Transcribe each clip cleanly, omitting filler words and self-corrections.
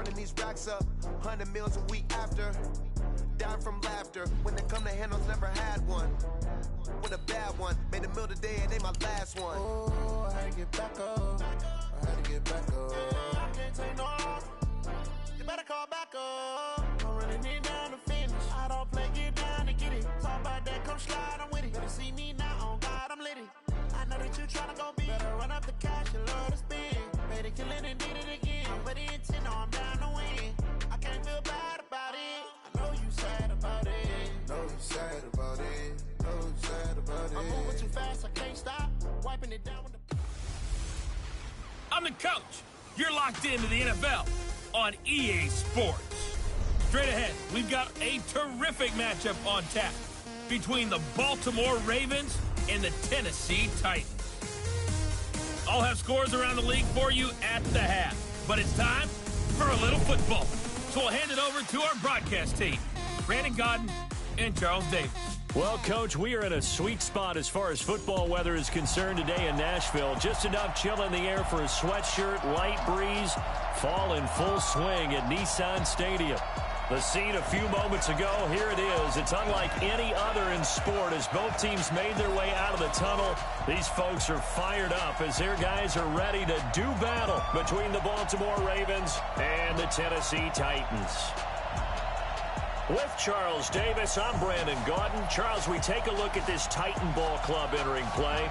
running these racks up, 100 meals a week after. Dying from laughter, when they come to handles, never had one. With a bad one, made a meal today and they my last one. Oh, I had to get back up, I had to get back up. I can't take no off, you better call back up. Don't really need down to finish, I don't play, get down to get it. Talk about that, come slide, I'm with it. Better see me now, on God, I'm lit it. I know that you tryna go big, better run up the cash and love to spend. Made it, kill it and did it again, but the intent, no, I'm down to win. I can't feel bad about it, I know you sad about it. Know you sad about it, know you sad about it. I'm moving too fast, I can't stop, wiping it down with the... I'm the coach. You're locked into the NFL on EA Sports. Straight ahead, we've got a terrific matchup on tap between the Baltimore Ravens and the Tennessee Titans. I'll have scores around the league for you at the half, but it's time for a little football. So we'll hand it over to our broadcast team, Brandon Godden and Charles Davis. Well, Coach, we are in a sweet spot as far as football weather is concerned today in Nashville. Just enough chill in the air for a sweatshirt, light breeze, fall in full swing at Nissan Stadium. The scene a few moments ago, here it is. It's unlike any other in sport as both teams made their way out of the tunnel. These folks are fired up as their guys are ready to do battle between the Baltimore Ravens and the Tennessee Titans. With Charles Davis, I'm Brandon Godden. Charles, we take a look at this Titan Ball Club entering play.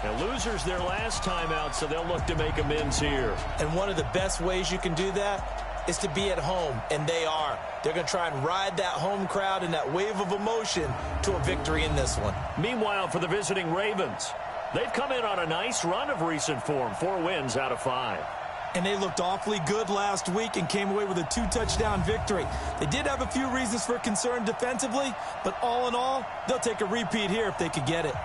And losers their last time out, so they'll look to make amends here. And one of the best ways you can do that is to be at home, and they are. They're going to try and ride that home crowd and that wave of emotion to a victory in this one. Meanwhile, for the visiting Ravens, they've come in on a nice run of recent form, 4 wins out of 5. And they looked awfully good last week and came away with a 2-touchdown victory. They did have a few reasons for concern defensively, but all in all, they'll take a repeat here if they could get it.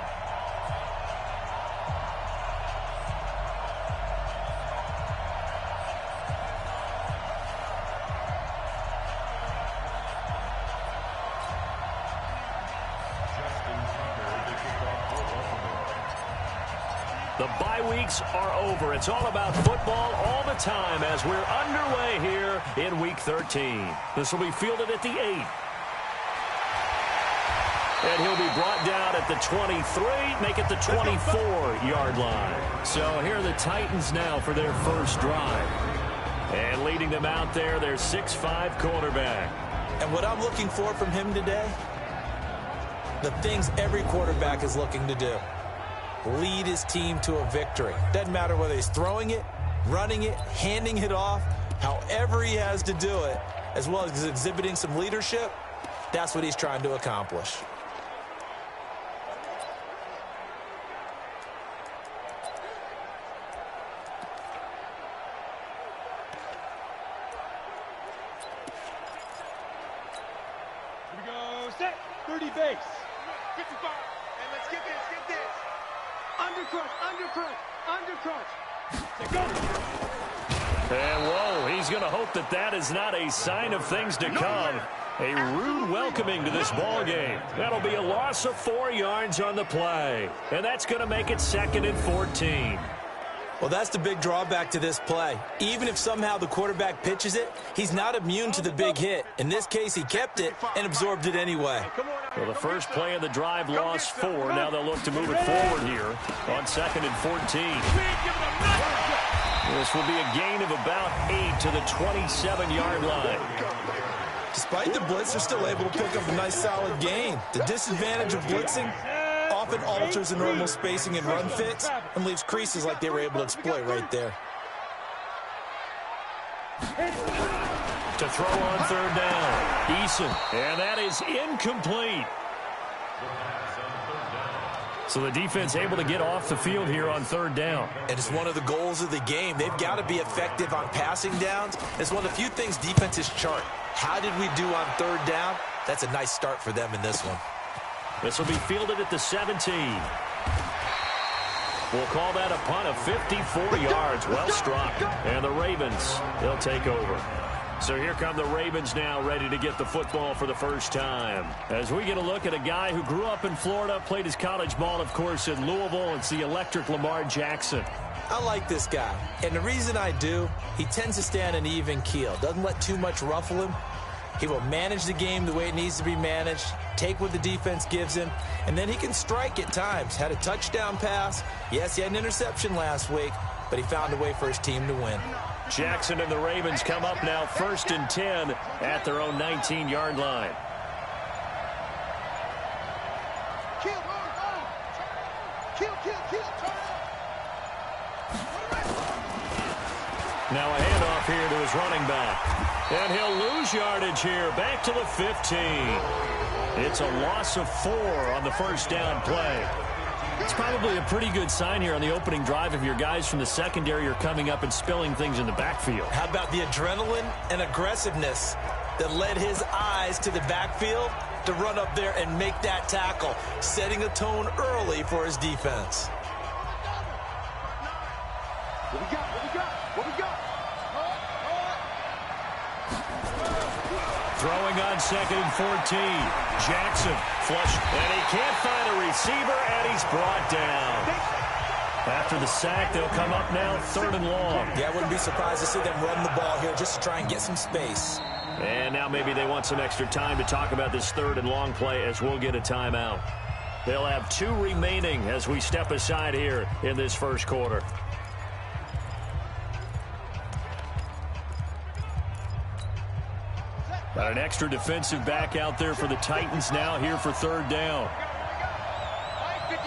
The bye weeks are over. It's all about football all the time as we're underway here in Week 13. This will be fielded at the 8. And he'll be brought down at the 23, make it the 24-yard line. So here are the Titans now for their first drive. And leading them out there, their 6'5" quarterback. And what I'm looking for from him today, the things every quarterback is looking to do. Lead his team to a victory. Doesn't matter whether he's throwing it, running it, handing it off, however he has to do it, as well as exhibiting some leadership, that's what he's trying to accomplish. Here we go, set, 30 base, 55, and let's get this, undercrush, undercrush, go! And whoa, he's going to hope that that is not a sign of things to come. A rude welcoming to this ball game. That'll be a loss of 4 yards on the play. And that's going to make it 2nd and 14. Well, that's the big drawback to this play. Even if somehow the quarterback pitches it, he's not immune to the big hit. In this case, he kept it and absorbed it anyway. Well, the first play of the drive lost 4. Now they'll look to move it forward here on 2nd and 14. This will be a gain of about 8 to the 27-yard line. Despite the blitz, they're still able to pick up a nice solid gain. The disadvantage of blitzing often alters the normal spacing and run fits and leaves creases like they were able to exploit right there. To throw on 3rd down, Eason, and that is incomplete. So the defense able to get off the field here on 3rd down. And it's one of the goals of the game. They've got to be effective on passing downs. It's one of the few things defenses chart. How did we do on 3rd down? That's a nice start for them in this one. This will be fielded at the 17. We'll call that a punt of 54 yards. Well struck. And the Ravens, they'll take over. So here come the Ravens now, ready to get the football for the first time. As we get a look at a guy who grew up in Florida, played his college ball, of course, in Louisville. It's the electric Lamar Jackson. I like this guy, and the reason I do, he tends to stay on an even keel. Doesn't let too much ruffle him. He will manage the game the way it needs to be managed, take what the defense gives him, and then he can strike at times. Had a touchdown pass. Yes, he had an interception last week, but he found a way for his team to win. Jackson and the Ravens come up now 1st and 10 at their own 19-yard line. Now a handoff here to his running back. And he'll lose yardage here, back to the 15. It's a loss of 4 on the first down play. It's probably a pretty good sign here on the opening drive if your guys from the secondary are coming up and spilling things in the backfield. How about the adrenaline and aggressiveness that led his eyes to the backfield to run up there and make that tackle, setting a tone early for his defense. What we got? What we got? Throwing on 2nd and 14. Jackson flush, and he can't find a receiver, and he's brought down. After the sack, they'll come up now 3rd and long. Yeah, I wouldn't be surprised to see them run the ball here just to try and get some space. And now maybe they want some extra time to talk about this 3rd and long play as we'll get a timeout. They'll have 2 remaining as we step aside here in this first quarter. Got an extra defensive back out there for the Titans now here for 3rd down. 9:55.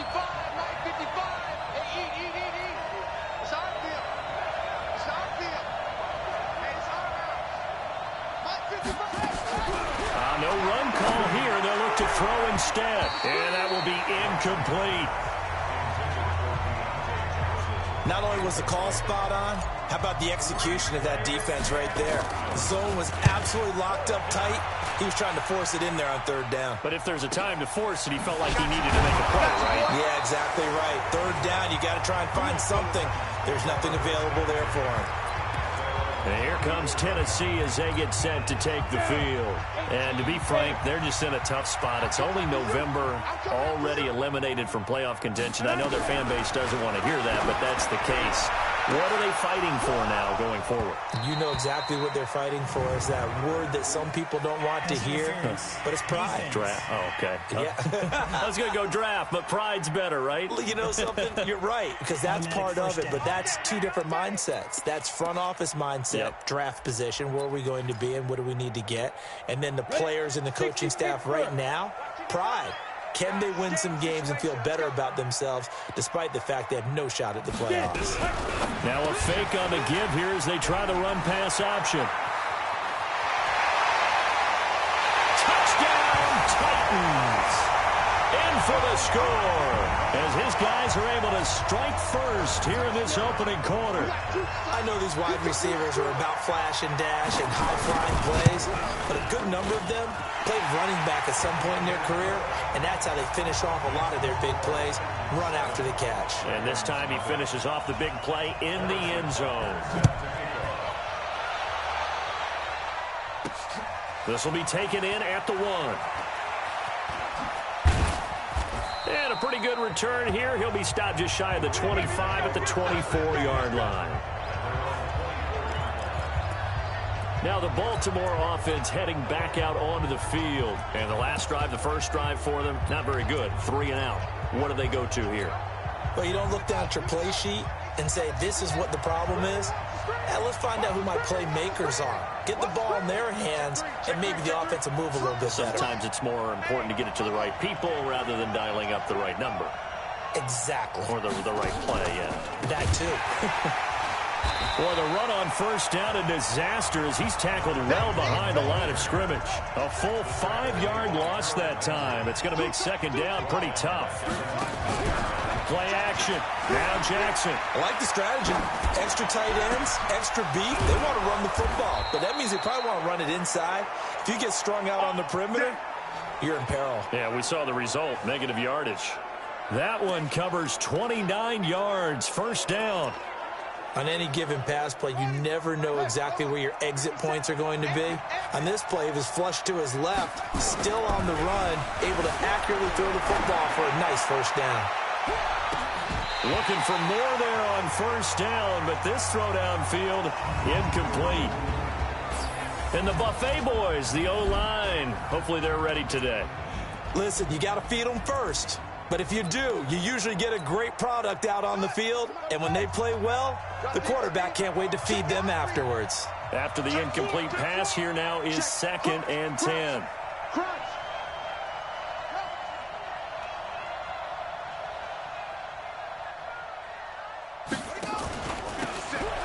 Hey, eat. It's our field. It's our field. Hey, it's our house. 9:55. No run call here. They'll look to throw instead. And that will be incomplete. Not only was the call spot on, how about the execution of that defense right there? The zone was absolutely locked up tight. He was trying to force it in there on 3rd down. But if there's a time to force it, he felt like he needed to make a play, right? Yeah, exactly right. 3rd down, you got to try and find something. There's nothing available there for him. And here comes Tennessee as they get set to take the field. And to be frank, they're just in a tough spot. It's only November, already eliminated from playoff contention. I know their fan base doesn't want to hear that, but that's the case. What are they fighting for now going forward? You know exactly what they're fighting for. Is that word that some people don't want to hear, but it's pride. Draft. Oh, okay. Yeah. I was going to go draft, but pride's better, right? You know something? You're right, because that's part of it, but that's 2 different mindsets. That's front office mindset, draft position, where are we going to be and what do we need to get? And then the players and the coaching staff right now, pride. Can they win some games and feel better about themselves despite the fact they have no shot at the playoffs? Now a fake on the give here as they try the run-pass option. Touchdown, Titans! In for the score as his guys are able to strike first here in this opening quarter. I know these wide receivers are about flash and dash and high-flying plays, but a good number of them played running back at some point in their career, and that's how they finish off a lot of their big plays, run after the catch. And this time he finishes off the big play in the end zone. This will be taken in at the 1. And a pretty good return here. He'll be stopped just shy of the 25 at the 24-yard line. Now the Baltimore offense heading back out onto the field. And the last drive, the first drive for them, not very good. 3 and out. What do they go to here? Well, you don't look down at your play sheet and say, this is what the problem is. Let's find out who my playmakers are. Get the ball in their hands, and maybe the offense will move a little bit better. Sometimes it's more important to get it to the right people rather than dialing up the right number. Exactly. Or the right play, yeah. That too. Boy, the run on first down, a disaster as he's tackled well behind the line of scrimmage. A full 5-yard loss that time. It's going to make 2nd down pretty tough. Play action. Now Jackson. I like the strategy. Extra tight ends, extra beef. They want to run the football, but that means they probably want to run it inside. If you get strung out on the perimeter, you're in peril. Yeah, we saw the result, negative yardage. That one covers 29 yards, first down. On any given pass play, you never know exactly where your exit points are going to be. On this play, he was flushed to his left, still on the run, able to accurately throw the football for a nice first down. Looking for more there on first down, but this throw downfield incomplete. And the Buffet boys, the O-line, hopefully they're ready today. Listen, you got to feed them first. But if you do, you usually get a great product out on the field. And when they play well, the quarterback can't wait to feed them afterwards. After the incomplete pass, here now is 2nd and 10.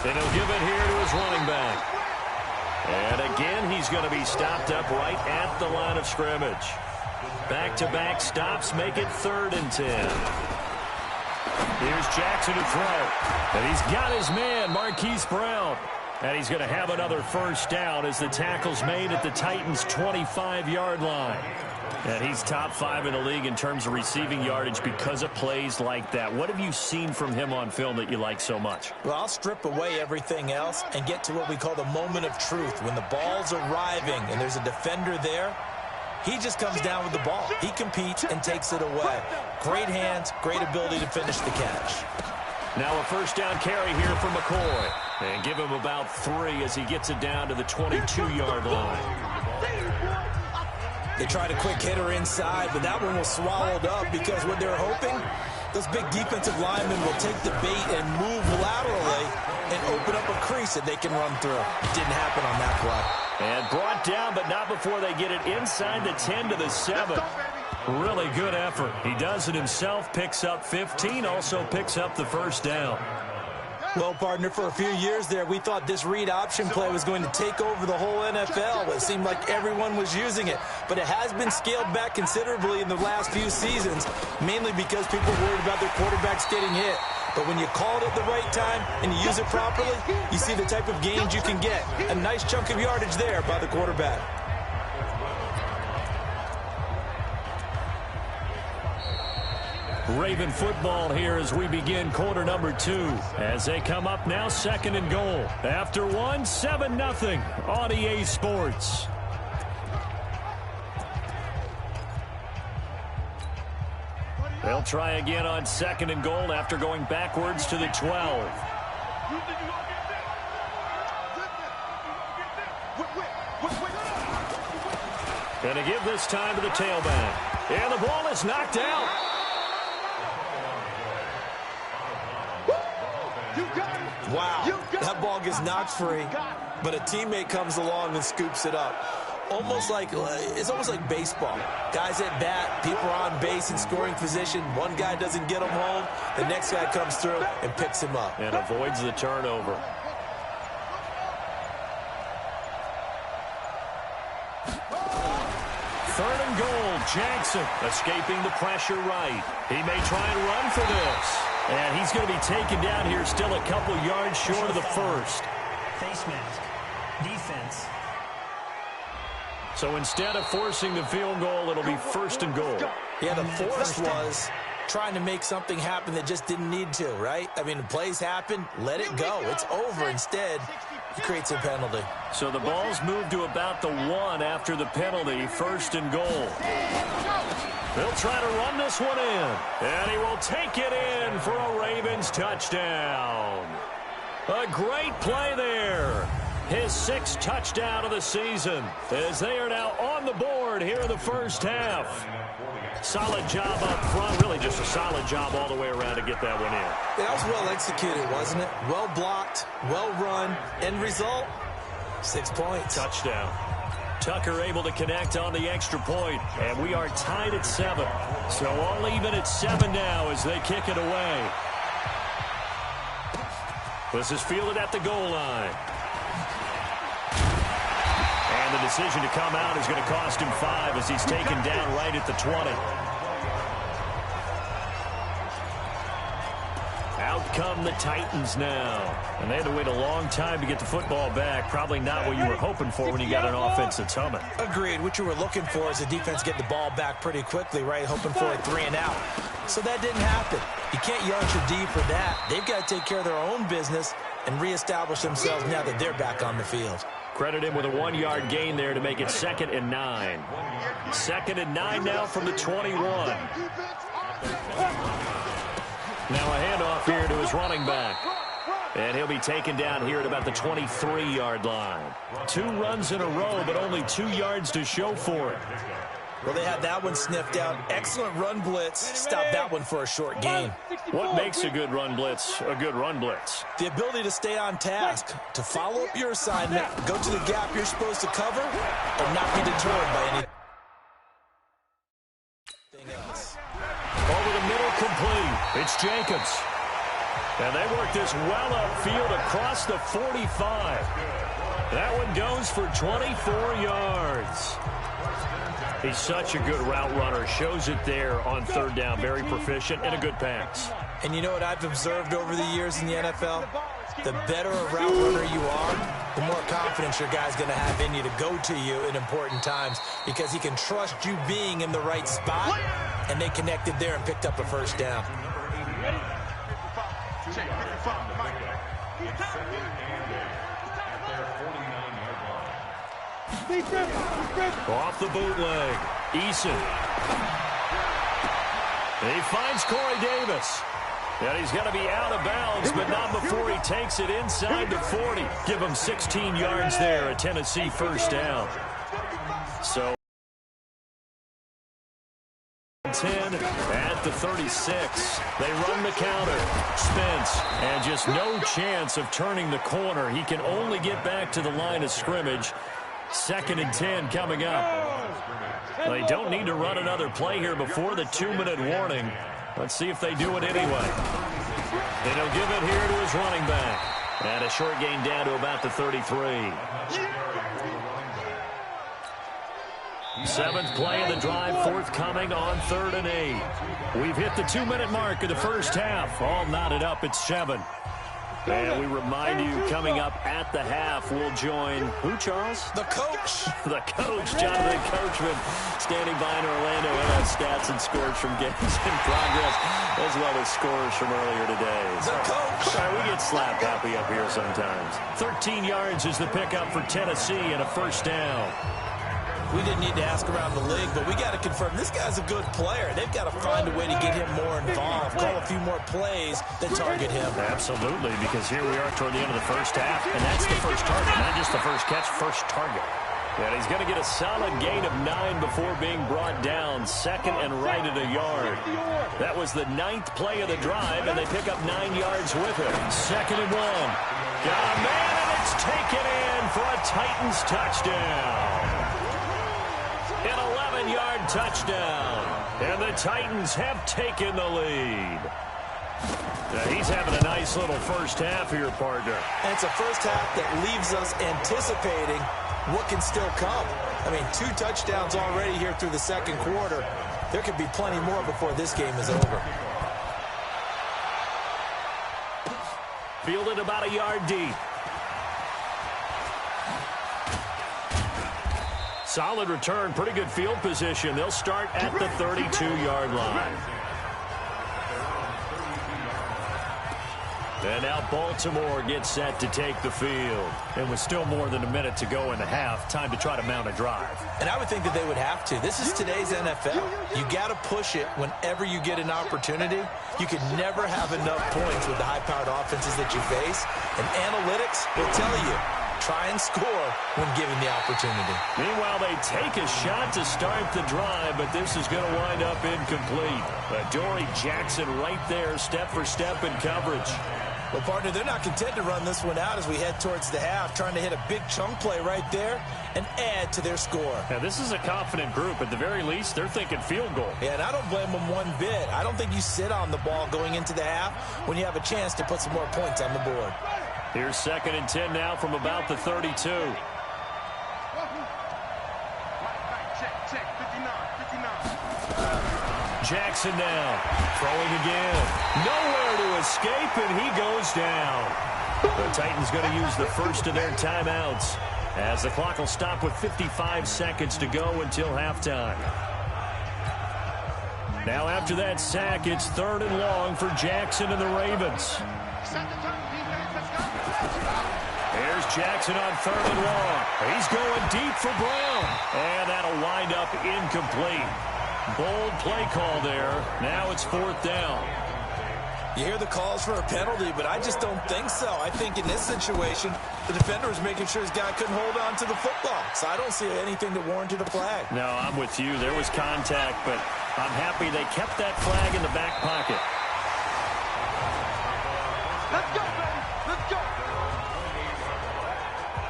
And he'll give it here to his running back. And again, he's going to be stopped up right at the line of scrimmage. Back-to-back stops make it 3rd and 10. Here's Jackson to throw. And he's got his man, Marquise Brown. And he's going to have another first down as the tackle's made at the Titans' 25-yard line. And he's top 5 in the league in terms of receiving yardage because of plays like that. What have you seen from him on film that you like so much? Well, I'll strip away everything else and get to what we call the moment of truth. When the ball's arriving and there's a defender there, he just comes down with the ball. He competes and takes it away. Great hands, great ability to finish the catch. Now a first down carry here for McCoy. And give him about 3 as he gets it down to the 22-yard line. They tried a quick hitter inside, but that one was swallowed up because what they're hoping, those big defensive linemen will take the bait and move laterally and open up a crease that they can run through. Didn't happen on that play. And brought down, but not before they get it inside the 10 to the 7. Really good effort. He does it himself, picks up 15, also picks up the first down. Well, partner, for a few years there, we thought this read option play was going to take over the whole NFL. It seemed like everyone was using it. But it has been scaled back considerably in the last few seasons, mainly because people are worried about their quarterbacks getting hit. But when you call it at the right time and you use it properly, you see the type of gains you can get. A nice chunk of yardage there by the quarterback. Raven football here as we begin quarter number 2. As they come up now 2nd and goal. After 1, 7-0 on EA Sports. They'll try again on 2nd and goal after going backwards to the 12. Gonna give this time to the tailback. And the ball is knocked out. Wow, that ball gets knocked free, but a teammate comes along and scoops it up. It's almost like baseball. Guys at bat, people are on base in scoring position. One guy doesn't get him home, the next guy comes through and picks him up. And avoids the turnover. Third and goal, Jackson escaping the pressure right. He may try and run for this. And he's going to be taken down here, still a couple yards short of the first. Face mask. Defense. So instead of forcing the field goal, it'll be 1st and goal. Yeah, the force was trying to make something happen that just didn't need to, right? I mean, the plays happen, let it go. It's over. Instead, he creates a penalty. So the ball's moved to about the 1 after the penalty, 1st and goal. They'll try to run this one in. And he will take it in for a Ravens touchdown. A great play there. His 6th touchdown of the season as they are now on the board here in the first half. Solid job up front. Really just a solid job all the way around to get that one in. That was well executed, wasn't it? Well blocked, well run. End result, 6 points. Touchdown. Tucker able to connect on the extra point, and we are tied at 7. So all even at 7 now as they kick it away. This is fielded at the goal line. And the decision to come out is going to cost him 5 as he's taken down right at the 20. Out come the Titans now. And they had to wait a long time to get the football back. Probably not what you were hoping for when you got an offense that's humming. Agreed. What you were looking for is the defense get the ball back pretty quickly, right? Hoping for a 3 and out. So that didn't happen. You can't yard your D for that. They've got to take care of their own business and reestablish themselves now that they're back on the field. Credit him with a 1-yard gain there to make it 2nd and 9. 2nd and 9 now from the 21. Now a handoff here to his running back. And he'll be taken down here at about the 23-yard line. 2 runs in a row, but only 2 yards to show for it. Well, they had that one sniffed out. Excellent run blitz. Stop that one for a short gain. What makes a good run blitz a good run blitz? The ability to stay on task, to follow up your assignment, go to the gap you're supposed to cover, and not be deterred by anything else. Over the middle, complete. It's Jacobs. And they work this well upfield across the 45. That one goes for 24 yards. He's such a good route runner. Shows it there on 3rd down. Very proficient and a good pass. And you know what I've observed over the years in the NFL? The better a route runner you are, the more confidence your guy's going to have in you to go to you in important times because he can trust you being in the right spot, and they connected there and picked up a 1st down. Off the bootleg, Eason. He finds Corey Davis. And he's going to be out of bounds, but not before he takes it inside the 40. Give him 16 yards there, a Tennessee 1st down. So 10 at the 36. They run the counter. Spence, and just no chance of turning the corner. He can only get back to the line of scrimmage. 2nd and 10 coming up. They don't need to run another play here before the 2-minute warning. Let's see if they do it anyway. And he'll give it here to his running back. And a short gain down to about the 33. 7th play of the drive, forthcoming on 3rd and 8. We've hit the 2-minute mark of the 1st half. All knotted up at 7. And we remind you, coming up at the half, we'll join, who, Charles? The coach. The coach, Jonathan Coachman, standing by in Orlando. He'll have stats and scores from games in progress, as well as scores from earlier today. The coach. All right, we get slap happy up here sometimes. 13 yards is the pickup for Tennessee and a 1st down. We didn't need to ask around the league, but we got to confirm this guy's a good player. They've got to find a way to get him more involved, call a few more plays that target him. Absolutely, because here we are toward the end of the 1st half, and that's the first target, not just the first catch, first target. And he's going to get a solid gain of 9 before being brought down, 2nd and right at a yard. That was the 9th play of the drive, and they pick up 9 yards with it. 2nd and 1. Got a man, and it's taken in for a Titans touchdown. An 11-yard touchdown. And the Titans have taken the lead. Now he's having a nice little 1st half here, partner. And it's a 1st half that leaves us anticipating what can still come. I mean, 2 touchdowns already here through the 2nd quarter. There could be plenty more before this game is over. Fielded about a yard deep. Solid return, pretty good field position. They'll start at the 32-yard line. And now Baltimore gets set to take the field. And with still more than a minute to go in the half, time to try to mount a drive. And I would think that they would have to. This is today's NFL. You got to push it whenever you get an opportunity. You can never have enough points with the high-powered offenses that you face. And analytics will tell you, try and score when given the opportunity. Meanwhile, they take a shot to start the drive, but this is going to wind up incomplete. Dory Jackson right there, step for step in coverage. Well, partner, they're not content to run this one out as we head towards the half, trying to hit a big chunk play right there and add to their score. Now, this is a confident group. At the very least, they're thinking field goal. Yeah, and I don't blame them one bit. I don't think you sit on the ball going into the half when you have a chance to put some more points on the board. Here's 2nd and 10 now from about the 32. Jackson now, throwing again. Nowhere to escape, and he goes down. The Titans going to use the first of their timeouts as the clock will stop with 55 seconds to go until halftime. Now after that sack, it's 3rd and long for Jackson and the Ravens. Jackson on 3rd and long. He's going deep for Brown. And that'll wind up incomplete. Bold play call there. Now it's 4th down. You hear the calls for a penalty, but I just don't think so. I think in this situation, the defender was making sure his guy couldn't hold on to the football. So I don't see anything that warranted a flag. No, I'm with you. There was contact, but I'm happy they kept that flag in the back pocket. Let's go, baby. Let's go.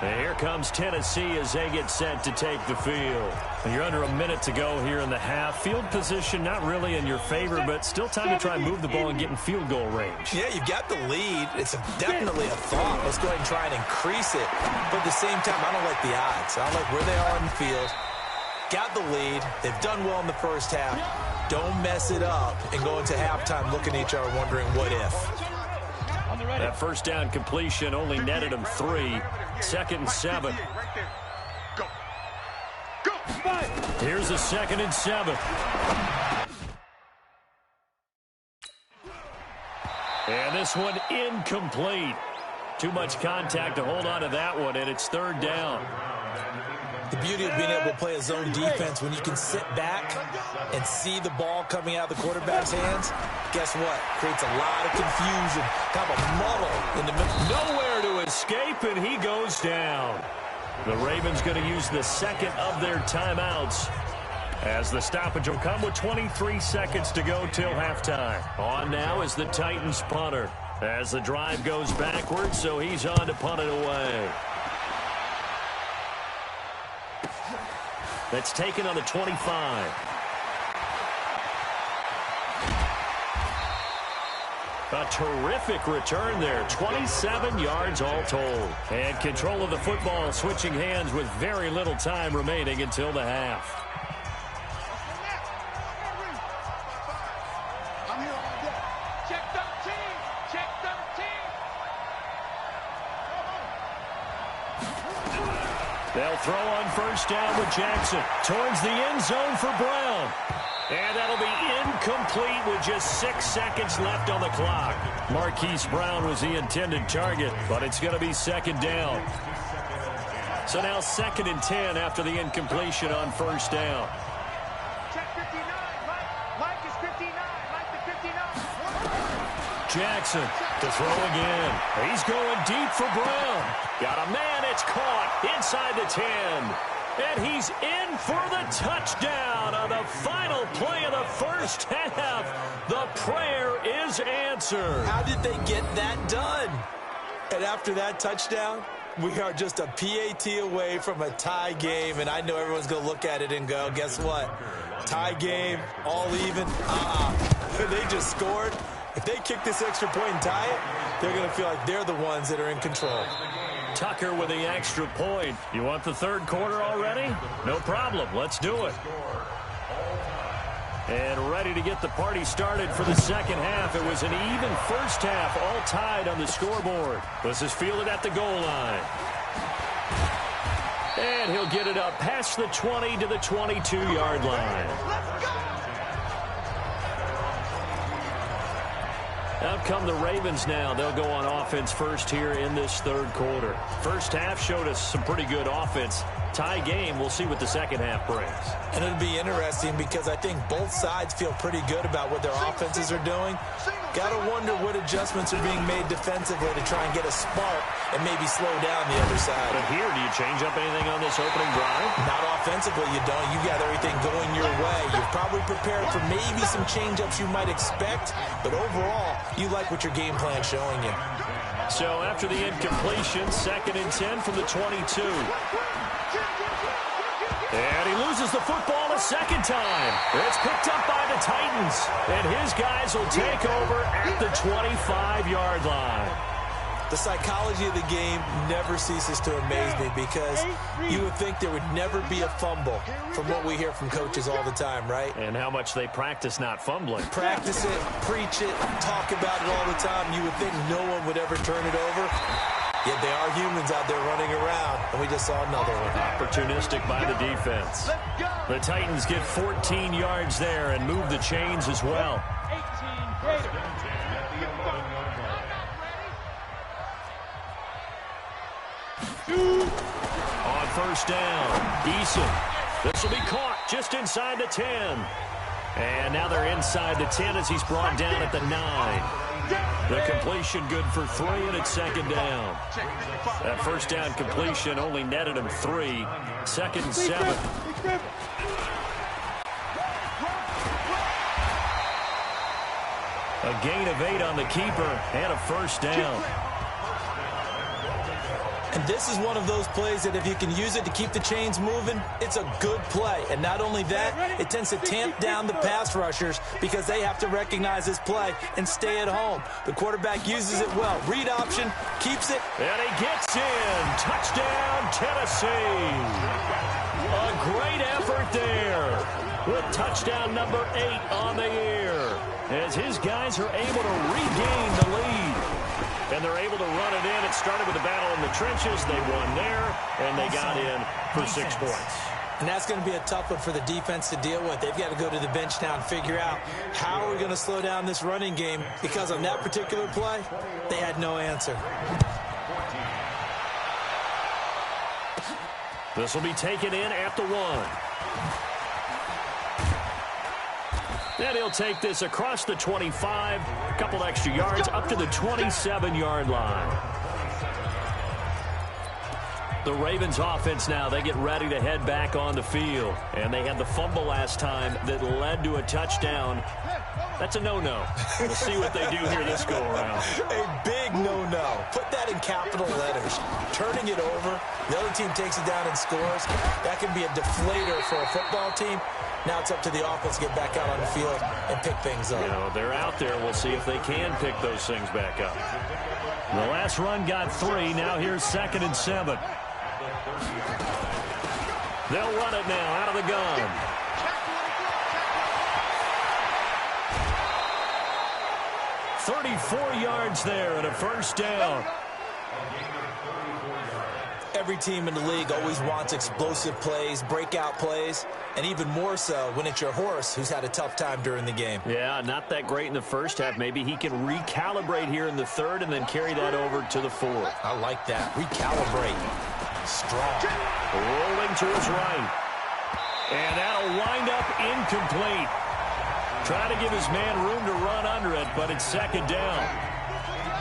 And here comes Tennessee as they get set to take the field. And you're under a minute to go here in the half. Field position not really in your favor, but still time to try and move the ball and get in field goal range. Yeah, you've got the lead. It's definitely a thought. Let's go ahead and try and increase it. But at the same time, I don't like the odds. I don't like where they are on the field. Got the lead. They've done well in the first half. Don't mess it up and go into halftime looking at each other wondering what if. That first down completion only netted him 3. 2nd and 7. Go. Go. Here's a 2nd and 7. And this one incomplete. Too much contact to hold on to that one, and it's 3rd down. The beauty of being able to play a zone defense when you can sit back and see the ball coming out of the quarterback's hands, guess what? Creates a lot of confusion, kind of a muddle in the middle. Nowhere to escape, and he goes down. The Ravens going to use the 2nd of their timeouts as the stoppage will come with 23 seconds to go till halftime. On now is the Titans punter as the drive goes backwards, so he's on to punt it away. That's taken on the 25. A terrific return there. 27 yards all told. And control of the football switching hands with very little time remaining until the half. I'm here all day. Check 13. Check 13. They'll throw on 1st down with Jackson. Towards the end zone for Brown. And that'll be incomplete with just 6 seconds left on the clock. Marquise Brown was the intended target, but it's going to be 2nd down. So now 2nd and 10 after the incompletion on 1st down. Check 59. Mike is 59. Mike the 59. Jackson to throw again. He's going deep for Brown. Got a man. It's caught inside the 10. And he's in for the touchdown on the final play of the first half. The prayer is answered. How did they get that done? And after that touchdown, we are just a PAT away from a tie game. And I know everyone's going to look at it and go, guess what? Tie game, all even. They just scored. If they kick this extra point and tie it, they're going to feel like they're the ones that are in control. Tucker with the extra point. You want the 3rd quarter already? No problem. Let's do it. And ready to get the party started for the 2nd half. It was an even first half, all tied on the scoreboard. This is fielded at the goal line. And he'll get it up past the 20 to the 22-yard line. Let's go. Out come the Ravens now. They'll go on offense first here in this 3rd quarter. First half showed us some pretty good offense. Tie game, we'll see what the 2nd half brings. And it'll be interesting because I think both sides feel pretty good about what their offenses are doing. Got to wonder what adjustments are being made defensively to try and get a spark and maybe slow down the other side. But here, do you change up anything on this opening drive? Not offensively, you don't. You got everything going your way. You're probably prepared for maybe some change-ups you might expect, but overall, you like what your game plan's showing you. So after the incompletion, 2nd and 10 from the 22. And he loses the football a 2nd time. It's picked up by the Titans. And his guys will take over at the 25-yard line. The psychology of the game never ceases to amaze me because you would think there would never be a fumble from what we hear from coaches all the time, right? And how much they practice not fumbling. Practice it, preach it, talk about it all the time. You would think no one would ever turn it over. Yet they are humans out there running around, and we just saw another one. Opportunistic by the defense. The Titans get 14 yards there and move the chains as well. 18 greater. On first down, Eason. This will be caught just inside the 10. And now they're inside the 10 as he's brought down at the 9. The completion good for 3, and it's second down. That first down completion only netted him 3. Second and 7. A gain of 8 on the keeper and a first down. And this is one of those plays that if you can use it to keep the chains moving, it's a good play. And not only that, it tends to tamp down the pass rushers because they have to recognize this play and stay at home. The quarterback uses it well. Read option, keeps it. And he gets in. Touchdown, Tennessee. A great effort there with touchdown number 8 on the year as his guys are able to regain the lead. And they're able to run it in. It started with a battle in the trenches. They won there, and they got in for 6 points. And that's going to be a tough one for the defense to deal with. They've got to go to the bench now and figure out how are we going to slow down this running game, because on that particular play, they had no answer. This will be taken in at the 1. And he'll take this across the 25, a couple extra yards, up to the 27-yard line. The Ravens offense now, they get ready to head back on the field. And they had the fumble last time that led to a touchdown. That's a no-no. We'll see what they do here this go-around. A big no-no. Put that in capital letters. Turning it over, the other team takes it down and scores. That can be a deflator for a football team. Now it's up to the offense to get back out on the field and pick things up. You know, they're out there. We'll see if they can pick those things back up. The last run got 3. Now here's 2nd and 7. They'll run it now out of the gun. "34 yards there and a first down." Every team in the league always wants explosive plays, breakout plays, and even more so when it's your horse who's had a tough time during the game. Yeah, not that great in the first half. Maybe he can recalibrate here in the 3rd and then carry that over to the 4th. I like that. Recalibrate. Strong. Rolling to his right. And that'll wind up incomplete. Trying to give his man room to run under it, but it's second down.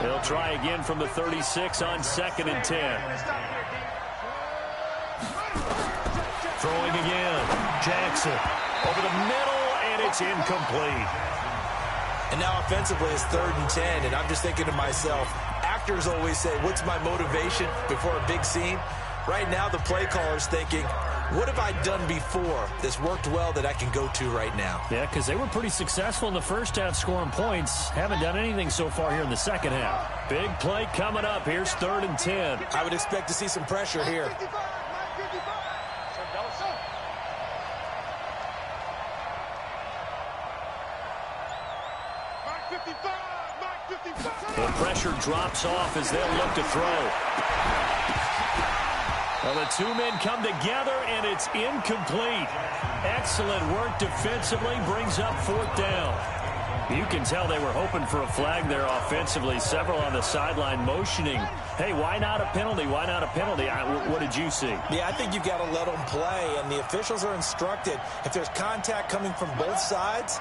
They'll try again from the 36 on 2nd and 10. Throwing again. Jackson over the middle, and it's incomplete. And now offensively it's 3rd and 10, and I'm just thinking to myself, actors always say, what's my motivation before a big scene? Right now the play caller's thinking, what have I done before that's worked well that I can go to right now? Yeah, because they were pretty successful in the first half scoring points. Haven't done anything so far here in the second half. Big play coming up. Here's 3rd and 10. I would expect to see some pressure here. The pressure drops off as they'll look to throw. Well, the 2 men come together, and it's incomplete. Excellent work defensively, brings up 4th down. You can tell they were hoping for a flag there offensively. Several on the sideline motioning, hey, why not a penalty? Why not a penalty? What did you see? Yeah, I think you've got to let them play, and the officials are instructed, if there's contact coming from both sides,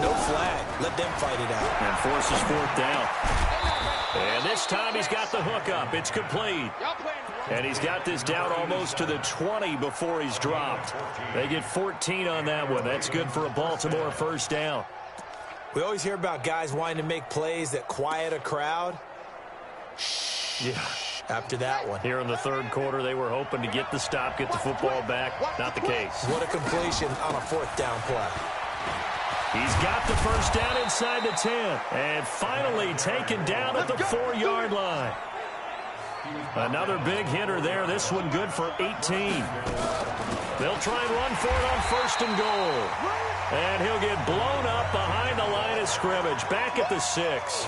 no flag. Let them fight it out. And forces 4th down. And this time he's got the hook up. It's complete. And he's got this down almost to the 20 before he's dropped. They get 14 on that one. That's good for a Baltimore first down. We always hear about guys wanting to make plays that quiet a crowd. Yeah. After that one. Here in the 3rd quarter, they were hoping to get the stop, get the football back. Not the case. What a completion on a 4th down play. He's got the first down inside the 10. And finally taken down at the 4-yard line. Another big hitter there. This one good for 18. They'll try and run for it on 1st and goal. And he'll get blown up behind the line of scrimmage. Back at the 6.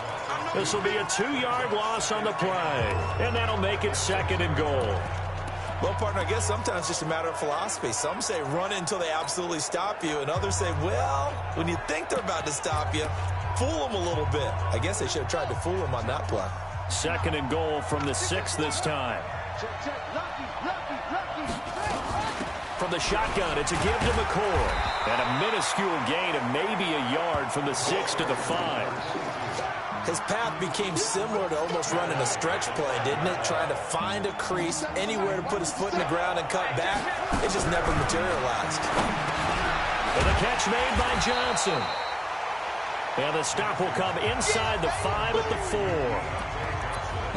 This will be a 2-yard loss on the play. And that'll make it 2nd and goal. Well, partner, I guess sometimes it's just a matter of philosophy. Some say run until they absolutely stop you, and others say, well, when you think they're about to stop you, fool them a little bit. I guess they should have tried to fool them on that play. 2nd and goal from the 6 this time. From the shotgun, it's a give to McCord. And a minuscule gain of maybe a yard from the 6 to the 5. His path became similar to almost running a stretch play, didn't it? Trying to find a crease, anywhere to put his foot in the ground and cut back. It just never materialized. And the catch made by Johnson. And the stop will come inside the 5 at the 4.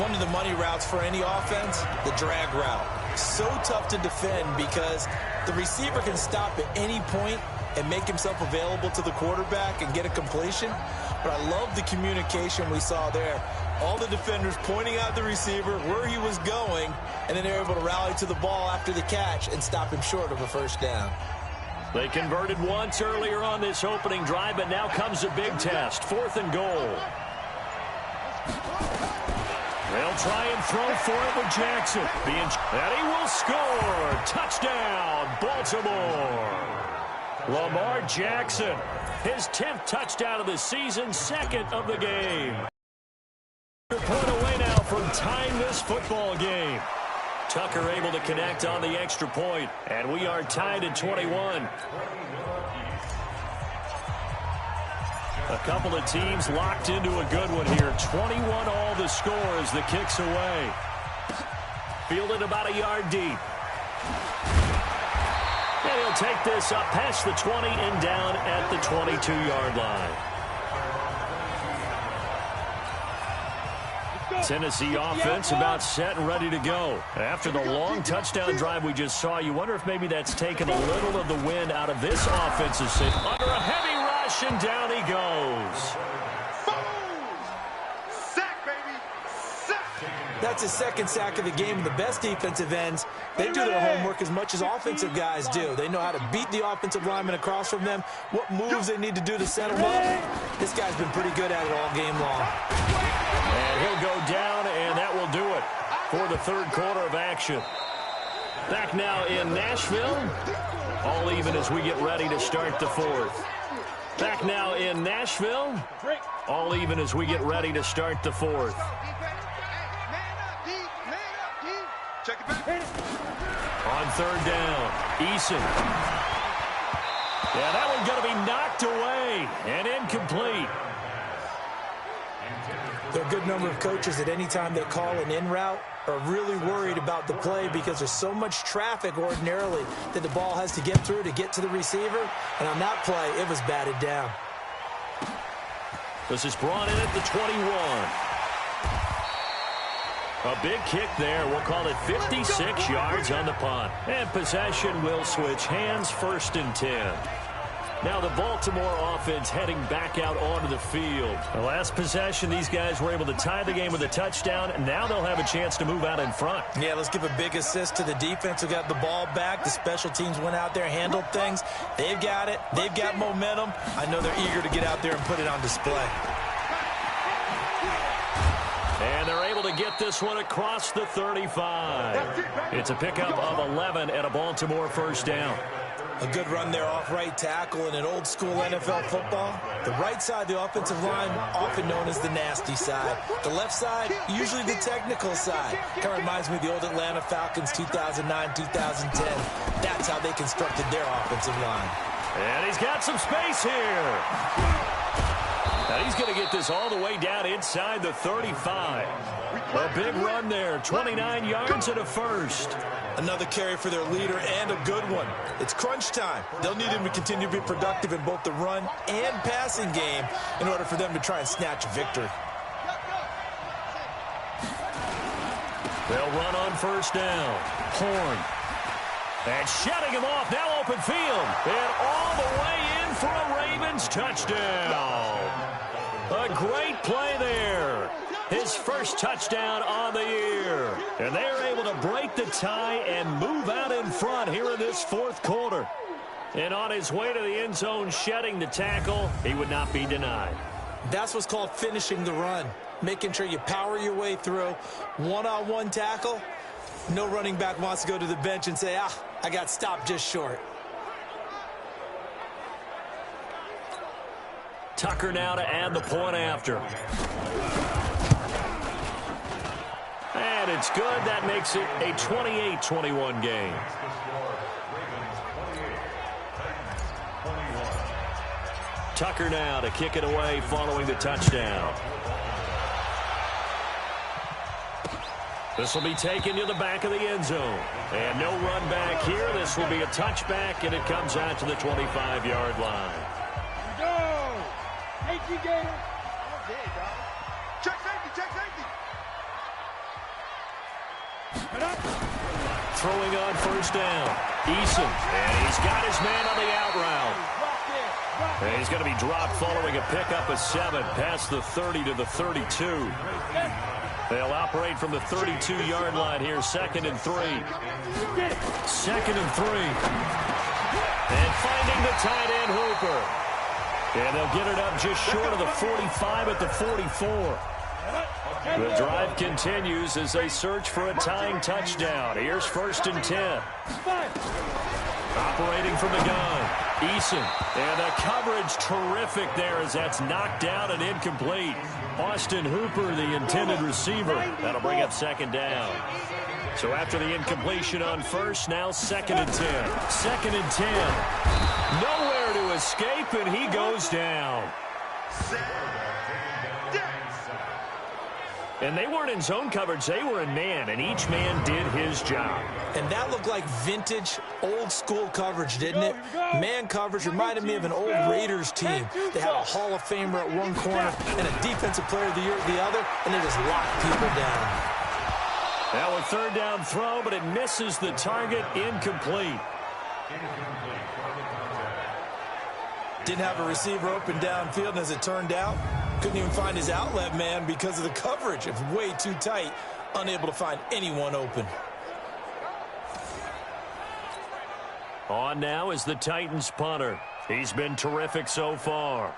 One of the money routes for any offense, the drag route. So tough to defend because the receiver can stop at any point and make himself available to the quarterback and get a completion. But I love the communication we saw there. All the defenders pointing out the receiver, where he was going, and then they're able to rally to the ball after the catch and stop him short of a first down. They converted once earlier on this opening drive, but now comes a big test. 4th and goal. They'll try and throw for it with Jackson. And he will score. Touchdown, Baltimore. Lamar Jackson, his 10th touchdown of the season, 2nd of the game. Point away now from tying this football game. Tucker able to connect on the extra point, and we are tied at 21. A couple of teams locked into a good one here. 21 all the score as the kick's away. Fielded about a yard deep. And he'll take this up past the 20 and down at the 22-yard line. Tennessee offense about set and ready to go. After the long touchdown drive we just saw, you wonder if maybe that's taken a little of the wind out of this offensive set. Under a heavy rush, and down he goes. Sack, baby. Sack. That's his 2nd sack of the game. The best defensive ends, they do their homework as much as offensive guys do. They know how to beat the offensive lineman across from them, what moves they need to do to set them up. This guy's been pretty good at it all game long. And he'll go down, and that will do it for the 3rd quarter of action. Back now in Nashville. All even as we get ready to start the 4th. Back now in Nashville. All even as we get ready to start the 4th. Check it back. On 3rd down, Eason. Yeah, that one's going to be knocked away and incomplete. There are a good number of coaches at any time they call an in route are really worried about the play because there's so much traffic ordinarily that the ball has to get through to get to the receiver. And on that play, it was batted down. This is brought in at the 21. A big kick there. We'll call it 56 yards on the punt. And possession will switch hands, 1st and 10. Now the Baltimore offense heading back out onto the field. The last possession, these guys were able to tie the game with a touchdown, and now they'll have a chance to move out in front. Yeah, let's give a big assist to the defense who got the ball back. The special teams went out there, handled things. They've got it. They've got momentum. I know they're eager to get out there and put it on display. And they're able to get this one across the 35. It's a pickup of 11 and a Baltimore 1st down. A good run there off right tackle in an old-school NFL football. The right side, the offensive line, often known as the nasty side. The left side, usually the technical side. Kind of reminds me of the old Atlanta Falcons 2009, 2010. That's how they constructed their offensive line. And he's got some space here. Now he's going to get this all the way down inside the 35. A big run there, 29 yards and a 1st. Another carry for their leader and a good one. It's crunch time. They'll need him to continue to be productive in both the run and passing game in order for them to try and snatch a victory. They'll run on 1st down. Horn. And shutting him off, now open field. And all the way in for a Ravens touchdown. A great play there. His 1st touchdown on the year. And they're able to break the tie and move out in front here in this 4th quarter. And on his way to the end zone, shedding the tackle, he would not be denied. That's what's called finishing the run. Making sure you power your way through. One-on-one tackle. No running back wants to go to the bench and say, I got stopped just short. Tucker now to add the point after. And and it's good. That makes it a 28-21 game. Tucker now to kick it away following the touchdown. This will be taken to the back of the end zone. And no run back here. This will be a touchback, and it comes out to the 25-yard line. Go! Safety game. Check safety, check safety. Throwing on first down. Eason, and he's got his man on the out route. And he's going to be dropped following a pickup of 7 past the 30 to the 32. They'll operate from the 32-yard line here, 2nd and 3. 2nd and 3. And finding the tight end, Hooper. And they'll get it up just short of the 45 at the 44. The drive continues as they search for a tying touchdown. Here's 1st and 10. Operating from the gun, Eason. And the coverage terrific there as that's knocked down and incomplete. Austin Hooper, the intended receiver. That'll bring up 2nd down. So after the incompletion on first, now 2nd and 10. 2nd and 10. Nowhere to escape, and he goes down. And they weren't in zone coverage. They were in man, and each man did his job. And that looked like vintage, old-school coverage, didn't it? Man coverage reminded me of an old Raiders team. They had a Hall of Famer at one corner and a Defensive Player of the Year at the other, and they just locked people down. Now a 3rd down throw, but it misses the target, incomplete. Didn't have a receiver open downfield, and as it turned out, couldn't even find his outlet man because of the coverage. It was way too tight, unable to find anyone open. On now is the Titans punter. He's been terrific so far.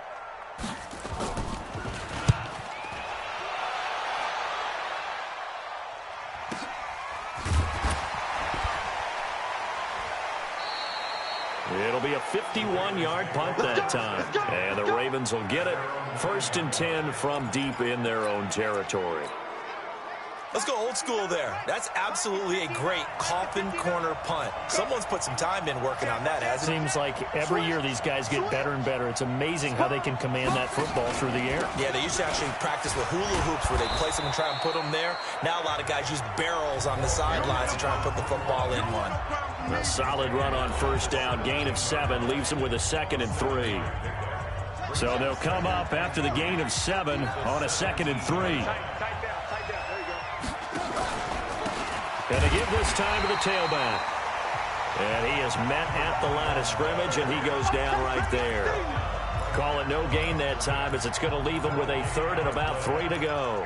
It'll be a 51-yard punt that time. And the Ravens will get it. 1st and 10 from deep in their own territory. Let's go old school there. That's absolutely a great coffin corner punt. Someone's put some time in working on that, hasn't it? Seems like every year these guys get better and better. It's amazing how they can command that football through the air. Yeah, they used to actually practice with hula hoops where they place them and try and put them there. Now a lot of guys use barrels on the sidelines to try and put the football in one. A solid run on first down. Gain of 7 leaves them with a 2nd and 3. So they'll come up after the gain of 7 on a 2nd and 3. And they give this time to the tailback. And he is met at the line of scrimmage, and he goes down right there. Call it no gain that time as it's going to leave him with a 3rd and about 3 to go.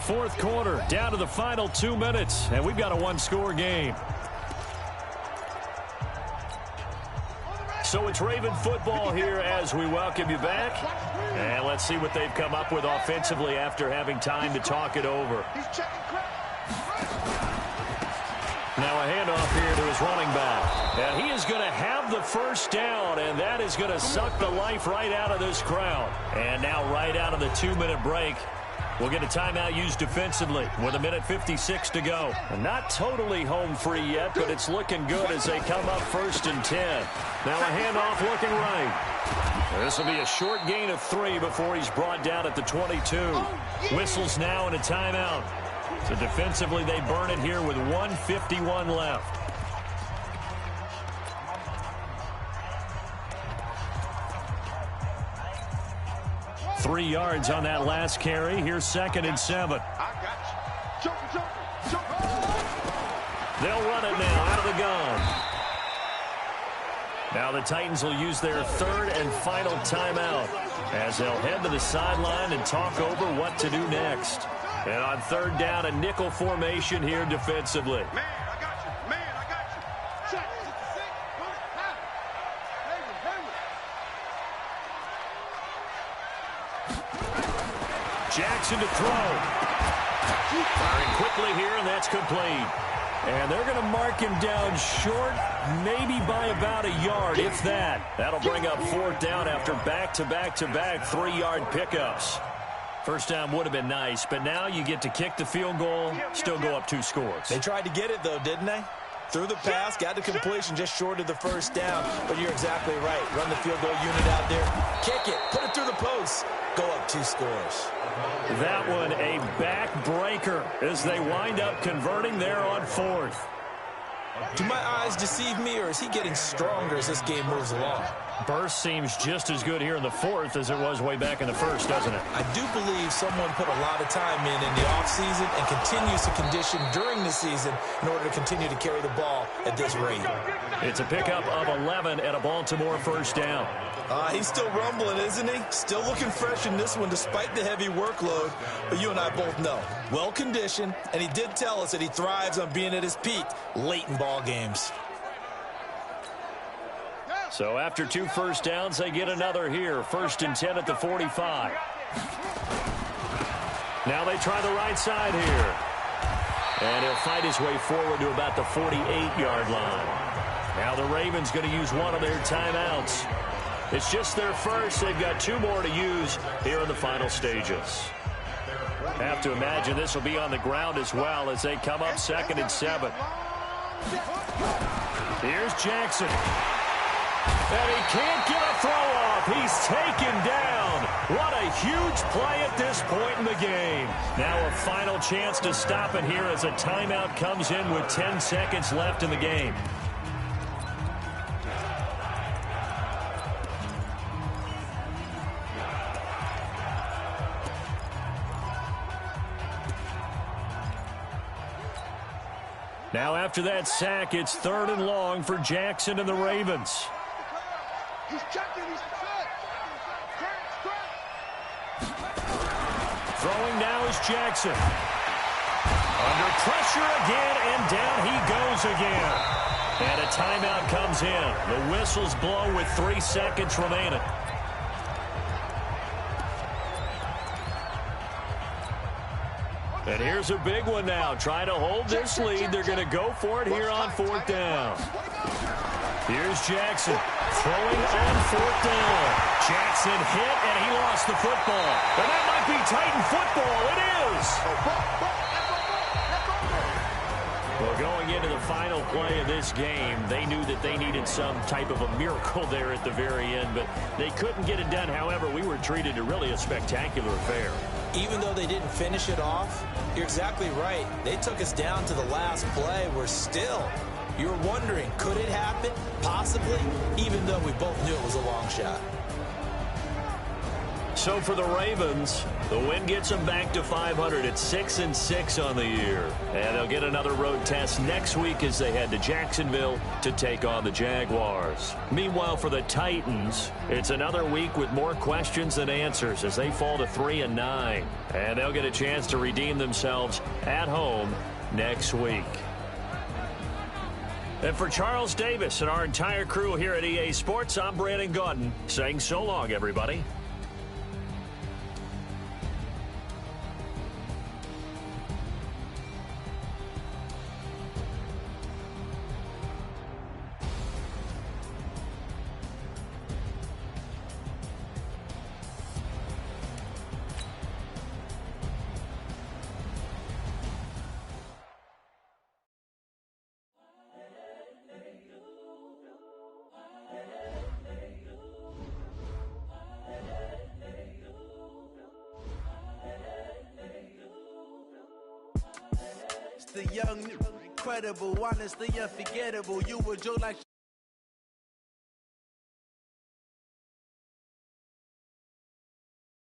Fourth quarter, down to the final 2 minutes, and we've got a 1-score game. So it's Raven football here as we welcome you back. And let's see what they've come up with offensively after having time to talk it over. Now a handoff here to his running back. And he is going to have the first down, and that is going to suck the life right out of this crowd. And now right out of the 2-minute break, we'll get a timeout used defensively with 1:56 to go. And not totally home free yet, but it's looking good as they come up 1st and 10. Now a handoff looking right. This will be a short gain of 3 before he's brought down at the 22. Whistles now and a timeout. So defensively they burn it here with 1:51 left. Three yards on that last carry. Here's 2nd and 7. They'll run it now out of the gun. Now the Titans will use their 3rd and final timeout as they'll head to the sideline and talk over what to do next. And on 3rd down, a nickel formation here defensively. Man, I got you. Man, I got you. Check. Jackson to throw. Firing quickly here, and that's complete. And they're going to mark him down short, maybe by about a yard, if that. That'll bring up 4th down after back-to-back-to-back 3-yard pickups. First down would have been nice, but now you get to kick the field goal, still go up 2 scores. They tried to get it, though, didn't they? Threw the pass, got the completion just short of the first down. But you're exactly right. Run the field goal unit out there, kick it, put it through the post, go up 2 scores. That one a backbreaker as they wind up converting there on 4th. Do my eyes deceive me, or is he getting stronger as this game moves along? Burst seems just as good here in the 4th as it was way back in the 1st, doesn't it? I do believe someone put a lot of time in the offseason and continues to condition during the season in order to continue to carry the ball at this rate. It's a pickup of 11 and a Baltimore first down. He's still rumbling, isn't he? Still looking fresh in this one despite the heavy workload. But you and I both know, well-conditioned, and he did tell us that he thrives on being at his peak late in ball games. So after 2 first downs, they get another here. 1st and 10 at the 45. Now they try the right side here. And he'll fight his way forward to about the 48-yard line. Now the Ravens going to use one of their timeouts. It's just their first. They've got 2 more to use here in the final stages. Have to imagine this will be on the ground as well as they come up 2nd and 7. Here's Jackson. And he can't get a throw off. He's taken down. What a huge play at this point in the game. Now a final chance to stop it here as a timeout comes in with 10 seconds left in the game. Now after that sack, it's 3rd and long for Jackson and the Ravens. He's checking, he's set. Throwing now is Jackson. Under pressure again, and down he goes again. And a timeout comes in. The whistles blow with 3 seconds remaining. And here's a big one now. Trying to hold this lead. They're going to go for it here on 4th down. Here's Jackson throwing on 4th down. Jackson hit, and he lost the football. And that might be Titan football. It is. Well, going into the final play of this game, they knew that they needed some type of a miracle there at the very end, but they couldn't get it done. However, we were treated to really a spectacular affair. Even though they didn't finish it off, you're exactly right. They took us down to the last play. We're still, you were wondering, could it happen? Possibly, even though we both knew it was a long shot. So for the Ravens, the win gets them back to 500 at 6-6 on the year. And they'll get another road test next week as they head to Jacksonville to take on the Jaguars. Meanwhile, for the Titans, it's another week with more questions than answers as they fall to 3-9. And they'll get a chance to redeem themselves at home next week. And for Charles Davis and our entire crew here at EA Sports, I'm Brandon Gaudin saying so long, everybody. The young, incredible, honestly unforgettable. You were Joe like